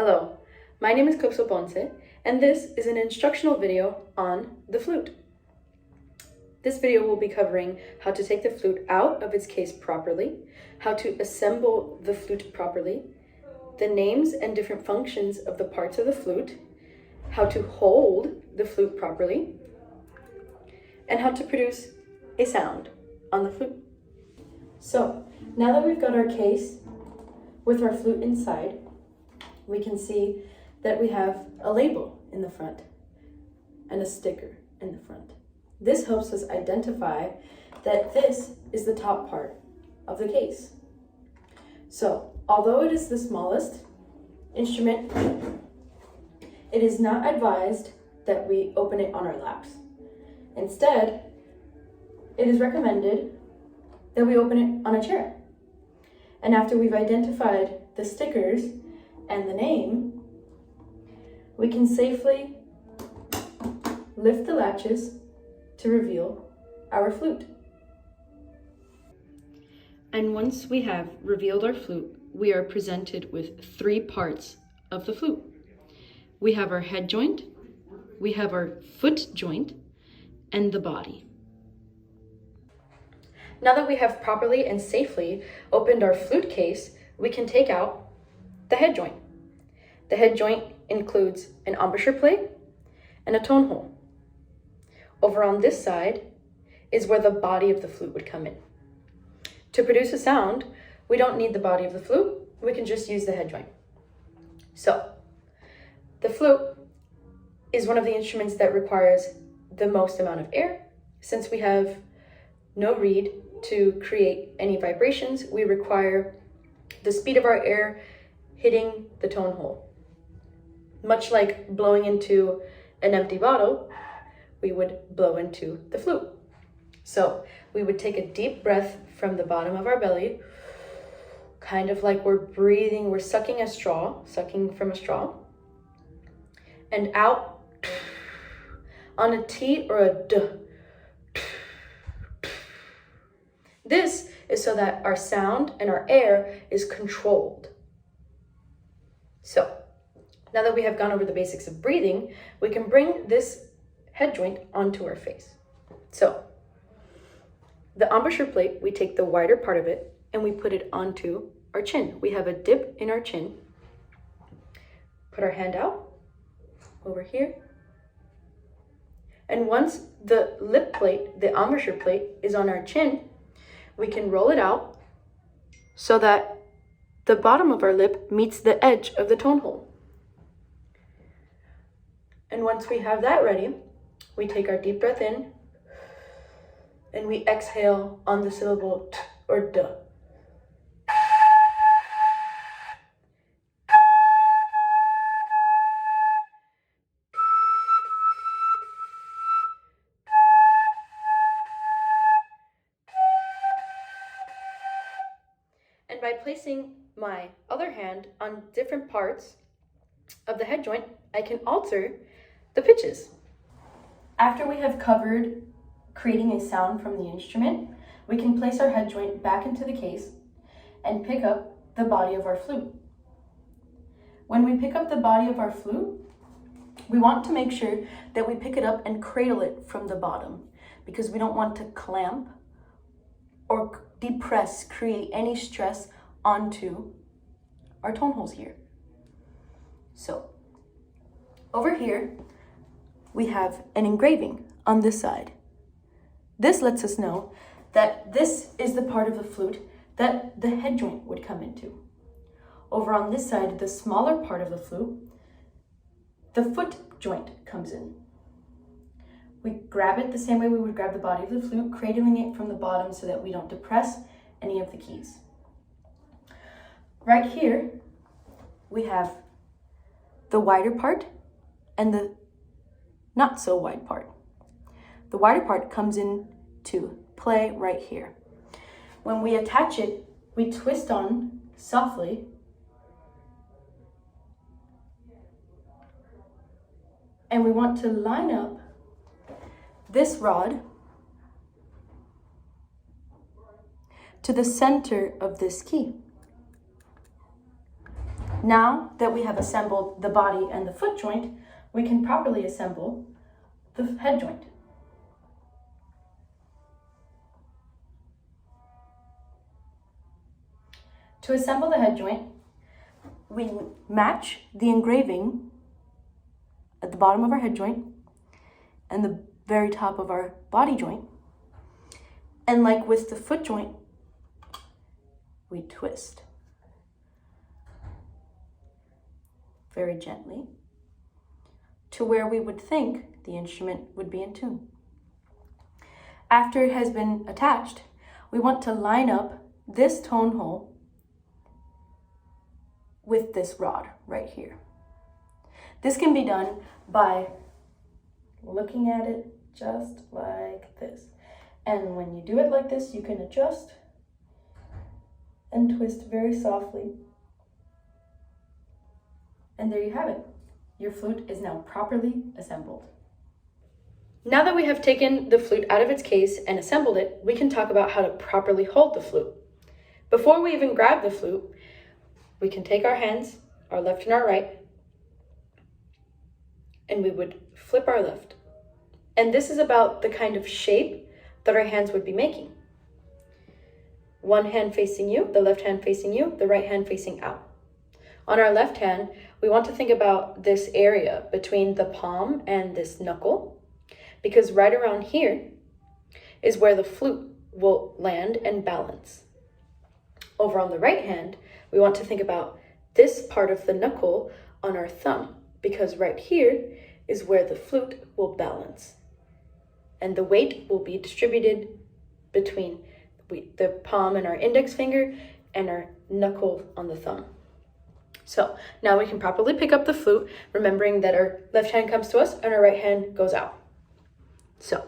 Hello, my name is Calypso Ponce, and this is an instructional video on the flute. This video will be covering how to take the flute out of its case properly, how to assemble the flute properly, the names and different functions of the parts of the flute, how to hold the flute properly, and how to produce a sound on the flute. So, now that we've got our case with our flute inside, we can see that we have a label in the front and a sticker in the front. This helps us identify that this is the top part of the case. So, although it is the smallest instrument, it is not advised that we open it on our laps. Instead, it is recommended that we open it on a chair. And after we've identified the stickers and the name, we can safely lift the latches to reveal our flute. And once we have revealed our flute, we are presented with three parts of the flute. We have our head joint, we have our foot joint, and the body. Now that we have properly and safely opened our flute case, we can take out the head joint. The head joint includes an embouchure plate and a tone hole. Over on this side is where the body of the flute would come in. To produce a sound, we don't need the body of the flute, we can just use the head joint. So, the flute is one of the instruments that requires the most amount of air. Since we have no reed to create any vibrations, we require the speed of our air hitting the tone hole. Much like blowing into an empty bottle, we would blow into the flute. So we would take a deep breath from the bottom of our belly, kind of like we're breathing, we're sucking from a straw, and out on a T or a D. This is so that our sound and our air is controlled. So, now that we have gone over the basics of breathing, we can bring this head joint onto our face. So, the embouchure plate, we take the wider part of it and we put it onto our chin. We have a dip in our chin. Put our hand out over here. And once the lip plate, the embouchure plate, is on our chin, we can roll it out so that the bottom of our lip meets the edge of the tone hole. And once we have that ready, we take our deep breath in and we exhale on the syllable T or D. And by placing my other hand on different parts of the head joint, I can alter the pitches. After we have covered creating a sound from the instrument, we can place our head joint back into the case and pick up the body of our flute. When we pick up the body of our flute, we want to make sure that we pick it up and cradle it from the bottom, because we don't want to clamp or depress, create any stress onto our tone holes here. So, over here, we have an engraving on this side. This lets us know that this is the part of the flute that the head joint would come into. Over on this side, the smaller part of the flute, the foot joint comes in. We grab it the same way we would grab the body of the flute, cradling it from the bottom so that we don't depress any of the keys. Right here, we have the wider part and the not so wide part. The wider part comes in to play right here. When we attach it, we twist on softly and we want to line up this rod to the center of this key. Now that we have assembled the body and the foot joint, we can properly assemble the head joint. To assemble the head joint, we match the engraving at the bottom of our head joint and the very top of our body joint. And like with the foot joint, we twist very gently to where we would think the instrument would be in tune. After it has been attached, we want to line up this tone hole with this rod right here. This can be done by looking at it just like this. And when you do it like this, you can adjust and twist very softly. And there you have it. Your flute is now properly assembled. Now that we have taken the flute out of its case and assembled it, we can talk about how to properly hold the flute. Before we even grab the flute, we can take our hands, our left and our right, and we would flip our left. And this is about the kind of shape that our hands would be making. One hand facing you, the left hand facing you, the right hand facing out. On our left hand, we want to think about this area between the palm and this knuckle, because right around here is where the flute will land and balance. Over on the right hand, we want to think about this part of the knuckle on our thumb, because right here is where the flute will balance. And the weight will be distributed between the palm and our index finger and our knuckle on the thumb. So now we can properly pick up the flute, remembering that our left hand comes to us and our right hand goes out. So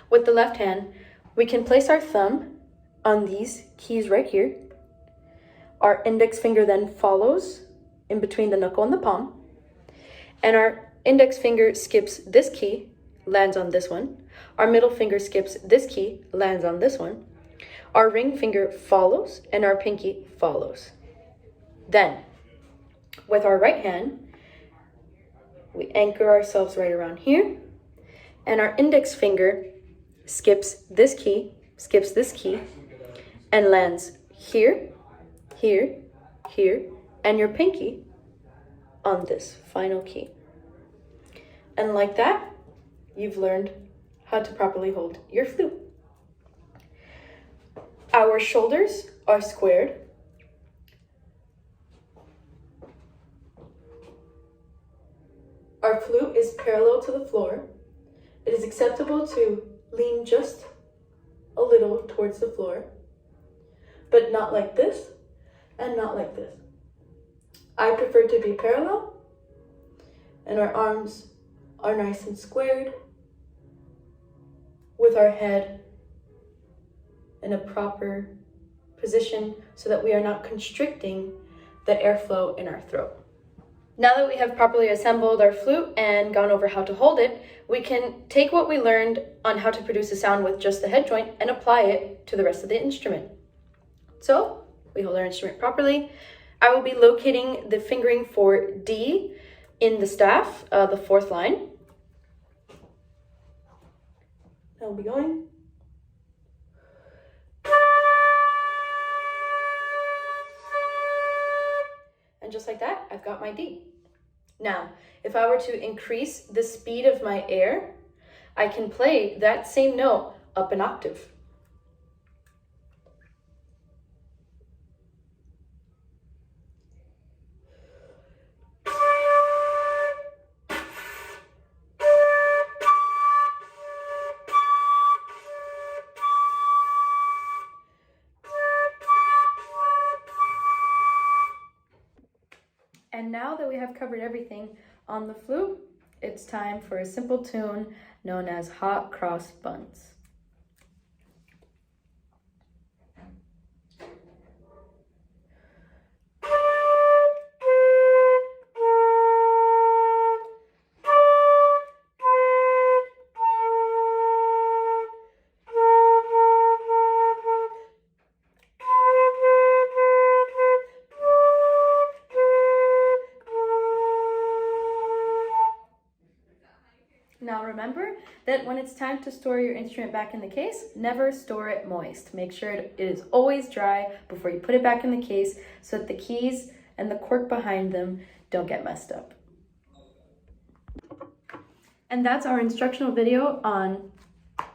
with the left hand, we can place our thumb on these keys right here. Our index finger then follows in between the knuckle and the palm. And our index finger skips this key, lands on this one. Our middle finger skips this key, lands on this one. Our ring finger follows and our pinky follows. Then, with our right hand, we anchor ourselves right around here. And our index finger skips this key, and lands here, here, here, and your pinky on this final key. And like that, you've learned how to properly hold your flute. Our shoulders are squared. Our flute is parallel to the floor. It is acceptable to lean just a little towards the floor, but not like this and not like this. I prefer to be parallel, and our arms are nice and squared with our head in a proper position so that we are not constricting the airflow in our throat. Now that we have properly assembled our flute and gone over how to hold it, we can take what we learned on how to produce a sound with just the head joint and apply it to the rest of the instrument. So we hold our instrument properly. I will be locating the fingering for D in the staff, the fourth line. I'll be going. And just like that, I've got my D. Now, if I were to increase the speed of my air, I can play that same note up an octave. And now that we have covered everything on the flute, it's time for a simple tune known as Hot Cross Buns. Now remember that when it's time to store your instrument back in the case, never store it moist. Make sure it is always dry before you put it back in the case so that the keys and the cork behind them don't get messed up. And that's our instructional video on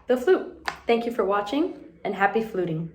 the flute. Thank you for watching and happy fluting.